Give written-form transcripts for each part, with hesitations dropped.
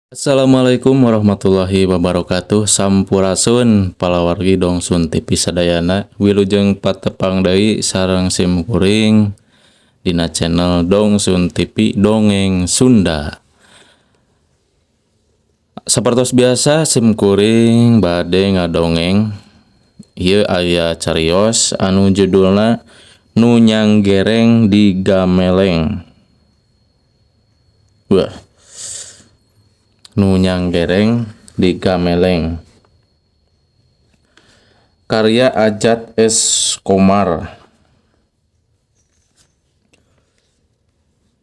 Assalamualaikum warahmatullahi wabarakatuh. Sampurasun palawargi dongsun TV sadayana. Wilujeng patepang deui sareng sim kuring dina channel Dongsun TV Dongeng Sunda. Sapertos biasa sim kuring bade ngadongeng. Ieu aya carios anu judulna Nu Nyanggereng di Gameleng. Wah. Nu Nyanggereng di Gameleng. Karya Ajat S. Komar.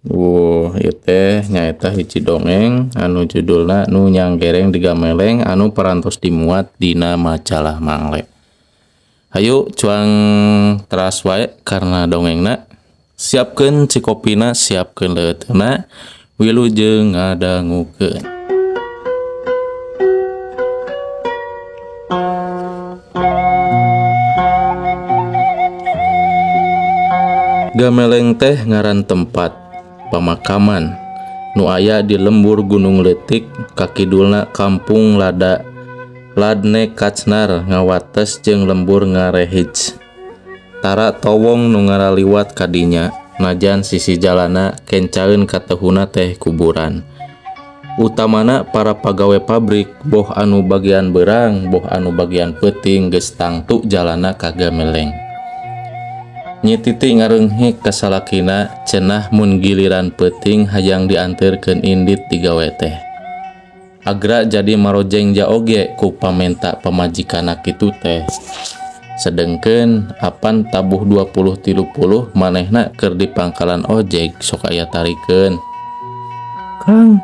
Ieu teh nyaeta hiji dongeng anu judulna Nu Nyanggereng di Gameleng anu parantos dimuat dina majalah Mangle. Hayu cuang teras wae karna dongengna. Siapkeun cikopina, siapkeun leuteuna, wilujeng ngadangukeun. Gameleng teh ngaran tempat pemakaman nu aya di lembur Gunung Leutik kakidulna Kampung Lada Ladne Kacnar ngawates jeung lembur Ngarehij. Tara towong nu ngaraliwat kadinya najan sisi jalana kencaeun katehuna teh kuburan. Utamana para pagawe pabrik boh anu bagian beurang boh anu bagian peuting geus tangtu jalana ka Gameleng. Nyi Titi ngareunghik ka salakina cenah mun giliran peuting hayang dianteurkeun indit digawe teh. Agra jadi marojengja oge ku pamenta pamajikanna kitu teh. Sedengkeun apan tabuh 20-30 manehna keur di pangkalan ojek sok aya tarikeun. Kang,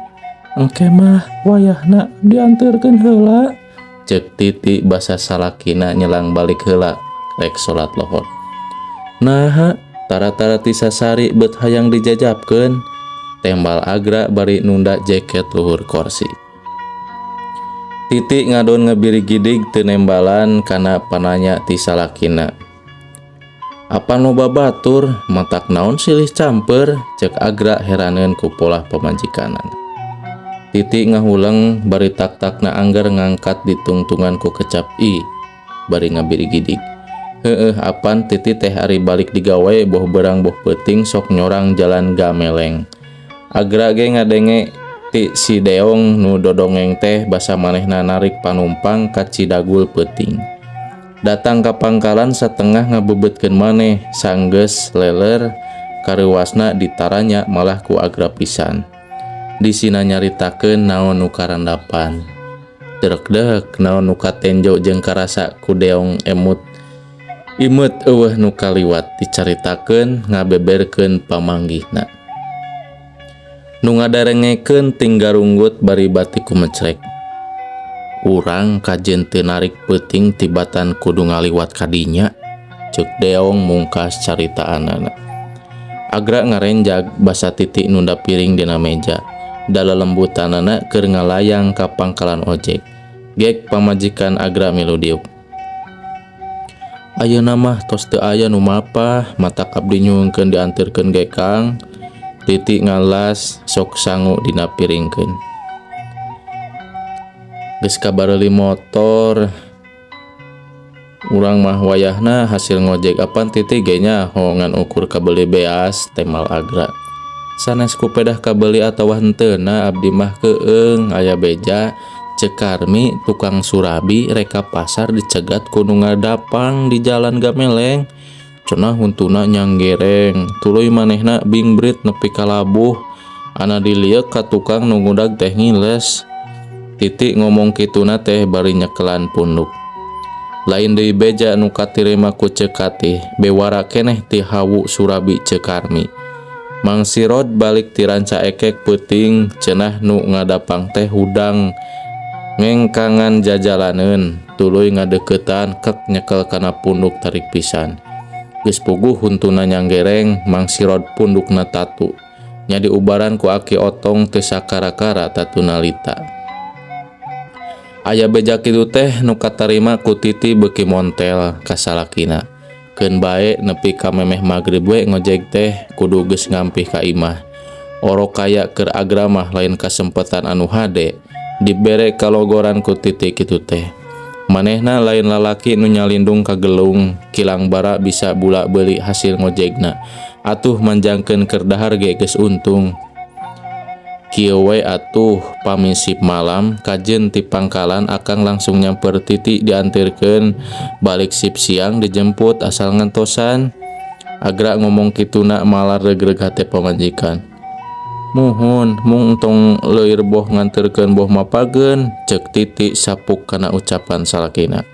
engke mah wayahna dianteurkeun heula. Ceuk Titi basa salakina nyelang balik heula rek salat lohor. Naha, tara-tara ti sasari beut hayang dijajabkeun. Tembal Agra bari nunda jaket luhur kursi. Titi ngadon ngabiri gidig teu nembalan kana pananya ti salakina. Apa nu babatur, matak naon silih campeur, ceuk Agra heraneun ku polah pamajikanana. Titi ngahuleng bari tak-takna angger ngangkat ditungtungan ku kecap I, bari ngabiri gidig. Heueuh apan Titi teh ari balik digawe boh beurang boh peuting sok nyorang jalan Gameleng. Agra ge ngadenge ti si Deong nu dodongeng teh basa manehna narik panumpang ka Cidagul peuting. Datang ka pangkalan satengah ngabebeutkeun maneh sanggeus leler kareuwasna ditaranya malah ku Agra pisan. Disina nyaritakeun naon nu karandapan. Derek-derek naon nu katenjo jeung karasa ku Deong emut. Imeut eueuh nu kaliwat dicaritakeun ngabeberkeun pamanggihna. Nu ngadarengekeun ting garunggut bari bati kumecrek. Urang kajen teu narik peuting tibatan kudu ngaliwat kadinya, ceuk Deong mungkas caritaanana. Agra ngarenjag basa Titi nunda piring dina meja. Dalalembutanana keur ngalayang ka pangkalan ojek. Gek pamajikan Agra milu diuk. Ayeuna mah tos teu aya nu mapah, matak abdi nyuhungkeun dianteurkeun ge Kang. Titi ngalas sok sangu dina piringkeun. Geus kabareuli motor. Urang mah wayahna hasil ngojek apan Titi ge nya hongan ukur kabeuli beas temal Agra. Sanes ku pedah kabeuli atawa henteuna abdi mah keueung aya beja. Ceuk Karmi tukang surabi reka pasar dicegat ku nu ngadapang di jalan Gameleng. Cenah huntuna nyanggereng, tuluy manehna bingbrit nepi ka labuh. Ana dilieuk ka tukang nu ngudag teh ngiles. Titi ngomong kituna teh bari nyekelan punduk. Lain deui beja nu katirima ku Ceuk Katih, bewara keneh ti hawu surabi Ceuk Karmi. Mang Sirod balik ti ranca ekek peuting cenah nu ngadapang teh hudang. Ngengkangan jajalaneun, tuluy ngadeuketan kek nyekel kana punduk tarik pisan. Geus puguh huntuna nyanggereng, Mang Sirod pundukna tatu. Nya diubaran ku Aki Otong teu sakara-kara tatuna lita. Aya beja kitu teh nu katarima ku Titi beuki montel ka salakina. Keun bae nepi ka memeh magrib we ngojek teh kudu geus ngampih ka imah. Oro kaya keur Agra mah lain kasempetan anu hade. dibere kalogoran ku Titi kitu teh. Manehna lain lalaki nu nyalindung ka gelung, kilang bara bisa bulak beli hasil ngojegna. Atuh manjangkeun keur dahar ge geus untung. Kieu we atuh pamisip malam kajen ti pangkalan akang langsung nyamper Titi diantirkeun balik sip siang dijemput asal ngantosan. Agra ngomong kituna malah regreg hate pamajikan. Muhun mung tong leuir boh nganterkeun boh mapageun, ceuk Titi sapuk kana ucapan salakina.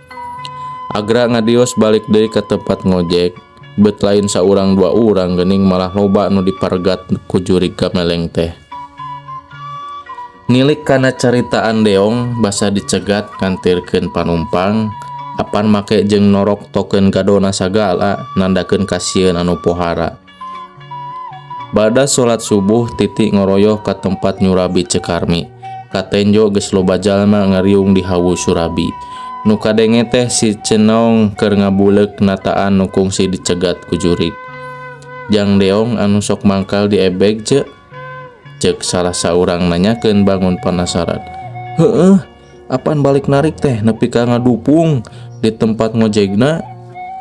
Agra ngadios balik deui ka tempat ngojek, bet lain saurang dua urang geuning malah loba nu dipargat ku jurig gameleng teh. Nilik kana caritaan deong basa dicegat ngantirkeun panumpang, apan make jeung norok tokeun gadona sagala nandakeun kasieun anu pohara. Bada salat subuh Titi ngoroyoh ka tempat nyurabi Cekarmi. Katenjo geus loba jalma ngariung di hawu surabi. Nu kadenge teh si Cenong keur ngabuleuk nataan nu kungsi dicegat ku jurig. Jang deong anu sok mangkal di ebeg ce? Ceuk salah saurang nanyakeun bangun penasaran. Heueuh, apaan balik narik teh nepi ka ngadupung di tempat ngojegna?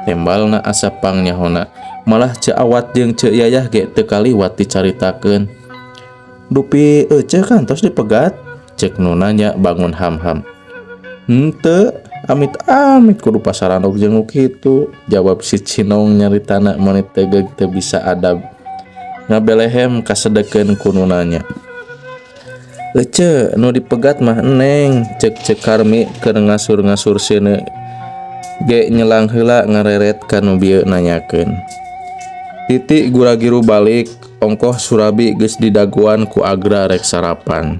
Tembalna asa pangnyahoana. Malah Ceu Awat jeung Ceu Yayah ge teu kaliwat dicaritakeun. Dupi ece kantos dipegat? Cek nu nanya bangun ham-ham. Henteu, amit-amit kudu pasaranok jeung kitu, jawab si Cinong nyaritana manit tegeg teu bisa adab. Ngabelehem kasedekeun ku nu nanya. Ece nu dipegat mah eneng, cek Cekarmi keur ngasur-ngasur seuneu ge nyelang heula ngareret ka nu bieu nanyakeun. Titi gura-giru balik, ongkoh surabi geus didaguan ku Agra rek sarapan.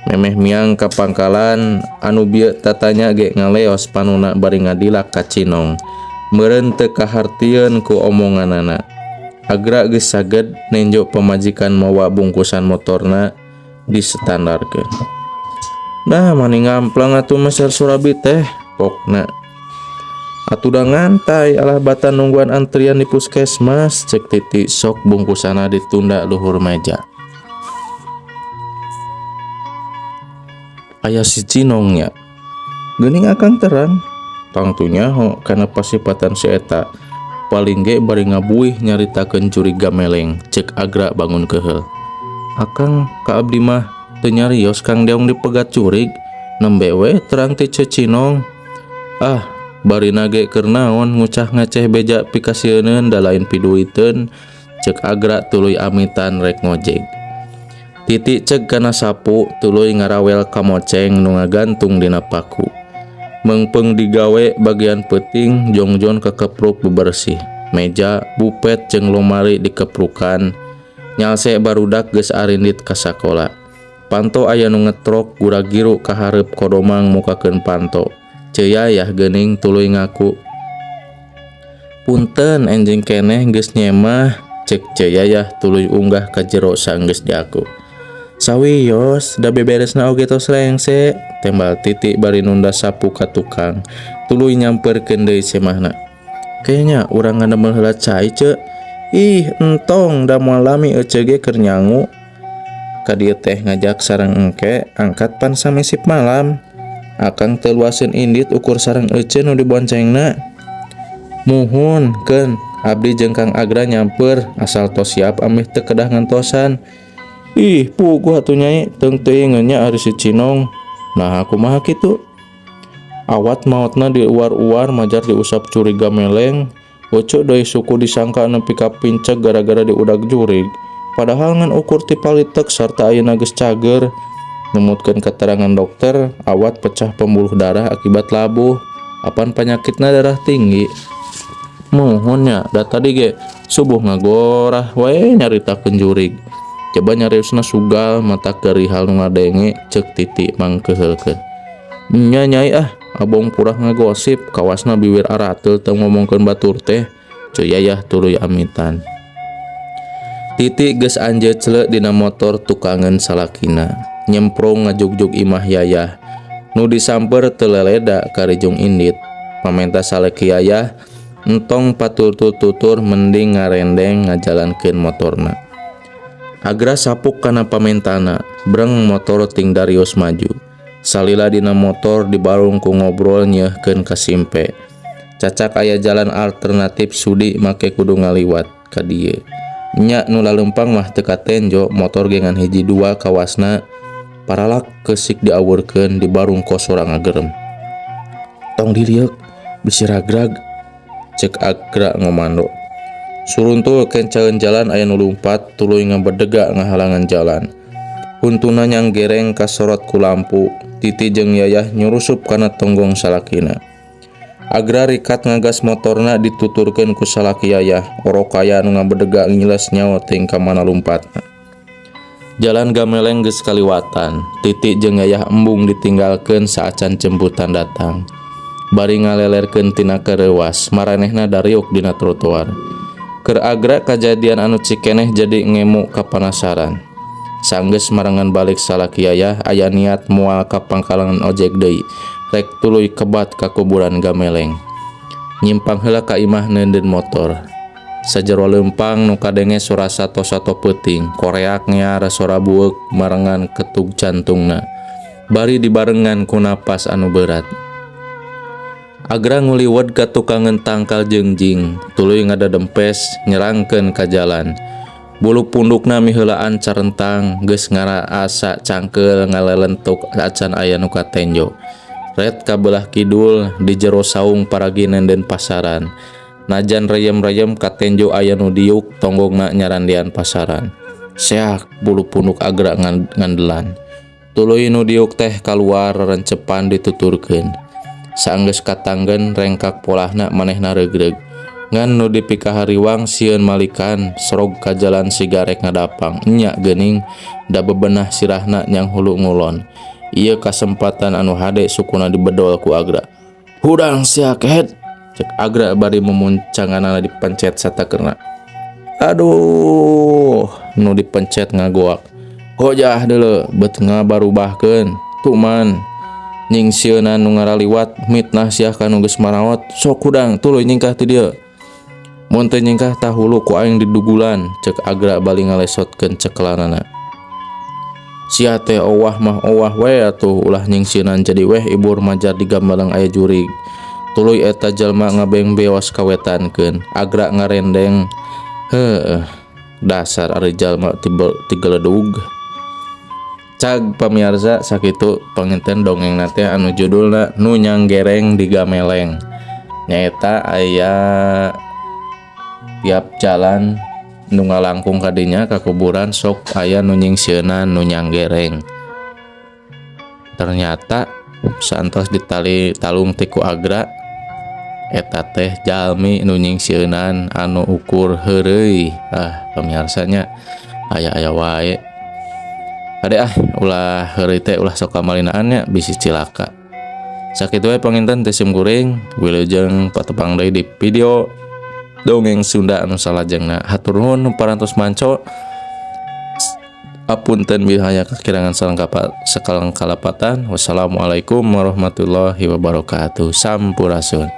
Memeh miang ka pangkalan, anu bieu tatanya ge ngaleos panuna bari ngadilak ka Cinong. Meureun teu kahartieun ku omonganana. Agra geus saged nenjo pamajikan mawa bungkusan motorna distandarkeun. Nah, mani ngamplang atuh meser surabi teh, pokna. Atuh da ngantai alah bata nungguan antrian di puskesmas, cek Titi sok bungkusana ditunda luhur meja. Aya si Cinongnya. Geuning akang terang. Tangtunya ho kana pasipatan si eta. Paling ge bari ngabuih nyaritakeun jurig gameleng, cek Agra bangun keheul. Akang ka abdi mah teu nyarios Kang Deong dipegat jurig, nembe we terang ti Ceu Cinong. Ah, barina ge keur naon ngucah ngaceh beja pikasieun da lain piduiteun, cek Agra tuluy amitan rek ngojek. Titi ceg kana sapu tuluy ngarawel kamoceng nu ngagantung dina paku. Mengpeung digawe bagian peuting jongjon kekepruk bebersih. Meja, bupet jeung lomari dikeprukan. Nyalse barudak geus arindit ka sakola. Panto aya nu ngetrok gura-giru ka hareup kodomang mukakeun panto. Ceu Yayah geuning tuluy ngaku. Punten enjing keneh geus nyemah, cek Ceu Yayah tuluy unggah ka jero saenggeus diaku. Sawios, da beberesna oge tos rengse, tembal Titi bari nunda sapu ka tukang. Tuluy nyamperkeun deui semahna. Kayaknya urang ngandemel heula cai, Ceu. Ih, entong da moal lami ece ge keur nyangu. Ka dieu teh ngajak sareng engke angkat pan samisip malam. Akang teu luaseun indit ukur sareng ece nu diboncengna. Muhun, keun, abdi jeung Kang Agra nyamper asal tos siap amih teu kedah ngantosan. Ih, puguh atuh Nyai, teung teuing nya ari si Cinong. Nah, kumaha kitu? Awat maotna diuar-uar majar diusap jurig gameleng. Ocok deui suku disangka nepi ka pinceg gara-gara diudag jurig. Padahal ngan ukur ti palitek sarta ayeuna geus cager. Numutkeun keterangan dokter, Awat pecah pembuluh darah akibat labuh. Apan penyakitna darah tinggi. Muhun nya, da tadi ge subuh ngagorah wae nyaritakeun jurig. Coba nyariosna sugal mata keuri hal nu ngadenge, cek Titi mangkeheulkeun. Nya Nyai ah, abong purah ngagosip, kawasna biwir arateul teu ngomongkeun batur teh, Ceu Yayah tuluy amitan. Titi geus anjeut ceuleu dina motor tukangeun salakina, nyemprong ngajugjug imah Yayah. Nu disamper teu leleda ka rijung indit. Pamenta saleki Yayah, entong patur-tutur mending ngarendeng ngajalankeun motorna. Agra sapuk kana pamentana, breng motor ting darios maju. Salila dina motor dibarung ku ngobrol nyeuhkeun ka Simpe. Cacak aya jalan alternatif Sudi make kudu ngaliwat ka dieu. Nya nu lalempang mah teu katenjo, motor gengan hiji dua kawasna paralak keusik diawurkeun dibarung kosora ngagerem. Tong dilieuk bisi ragrag, cek Agra ngomando. Suruntul kencaeun jalan aya nu lumpat tuluy ngabedega ngahalangan jalan. Huntuna nyang gereng kasorot ku lampu, Titi jeung Yayah nyurusup kana tonggong salakina. Agra rikat ngagas motorna dituturkeun ku salaki Yayah, orok aya nu ngabedega ngiles nyawa teuing ka mana lompatna. Jalan gameleng geus kaliwatan, Titi jeung Yayah embung ditinggalkeun saacan jemputan datang. Bari ngalelerkeun tina kereuwas, maranehna dariuk dina trotoar. Keur Agra kajadian anu cikeneh jadi ngemu kapanasaran. Sanggeus marangan balik salaki Yayah aya niat moal ka pangkalangan ojek deui, rek tuluy kebat ka kuburan gameleng. Nyimpang heula ka imah neundeun motor. Sajero leumpang nu kadenge sora sato-sato peuting, koreak ngeara sora bueuk marangan ketug jantungna. Bari dibarengan ku napas anu berat. Agra nguliwed ka tukangan tangkal jeungjing, tuluy ngadadempes nyerangkeun ka jalan. Bulu pundukna miheulaan carentang, geus ngaraasa cangkeul ngalelentuk acan aya nu katenjo. Ret ka belah kidul di jero saung paragi neundeun pasaran. Najan reyem-reyem katenjo aya nu diuk tonggongna nyarandian pasaran. Seak bulu punduk Agra ngandelan. Tuluy nu diuk teh kaluar rencepan dituturkeun. Saenggeus katanggen rengkak polahna manehna regreg. Ngan nu dipikahariwang sieun malikan sorog ka jalan sigarek ngadapang. Nya geuning da bebenah sirahna nyang hulu ngulon. Ieu kasempatan anu hade sukuna dibedol ku Agra. "Hudang sia kehet," cek Agra bari memuncanganna dipencet satakeurna. "Aduh," nu dipencet ngagoak. "Hojah deuleu beut ngabarubahkeun. Tuman nying sieuna nu ngaraliwat mitnah sia kanu geus maraot. Sok hudang tuluy nyingkah ti dieu. Mun teu nyingkah tah hulu ku aing didugulan," cek Agra bali ngalesotkeun cekelanana. "Sia teh owah mah owah we atuh, ulah nyingsieunan jadi weh ibur majar di Gameleng aya jurig." Tuluy eta jalma ngabeng beos kawetankeun. Agra ngarendeng, "Heueuh, dasar ari jalma tigeledug." Cag pamiarsa sakitu panginten dongengna teh anu judulna Nu Nyang Gereng di Gameleng. Nyaeta aya tiap jalan nu ngalangkung ka dinya ka kuburan sok aya nu nyingsieunan nu nyang gereng. Ternyata saantos ditali talung ti ku Agra eta teh jalmi nu nyingsieunan anu ukur heureuy. Pamiarsanya aya-aya wae. Ade ulah heureuy teh ulah sok kamalinaan nya bisi cilaka. Sakitu we panginten teh sim kuring, wilujeng patepang deui di video dongeng Sunda anu salajengna. Hatur nuhun parantos manco. Apunten bihaya kakirangan sakalangkalapatan. Wassalamualaikum warahmatullahi wabarakatuh. Sampurasun.